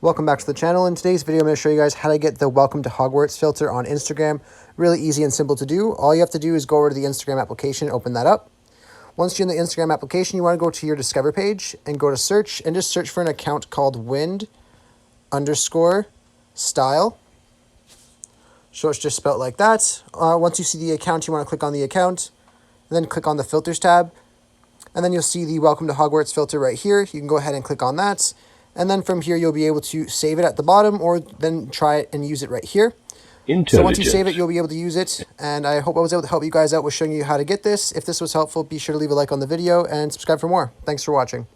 Welcome back to the channel. In today's video, I'm going to show you guys how to get the Welcome to Hogwarts filter on Instagram. Really easy and simple to do. All you have to do is go over to the Instagram application, open that up. Once you're in the Instagram application, you want to go to your Discover page and go to search and just search for an account called wind_style. So it's just spelled like that. Once you see the account, you want to click on the account, and then click on the filters tab. And then you'll see the Welcome to Hogwarts filter right here. You can go ahead and click on that. And then from here, you'll be able to save it at the bottom or then try it and use it right here. So once you save it, you'll be able to use it. And I hope I was able to help you guys out with showing you how to get this. If this was helpful, be sure to leave a like on the video and subscribe for more. Thanks for watching.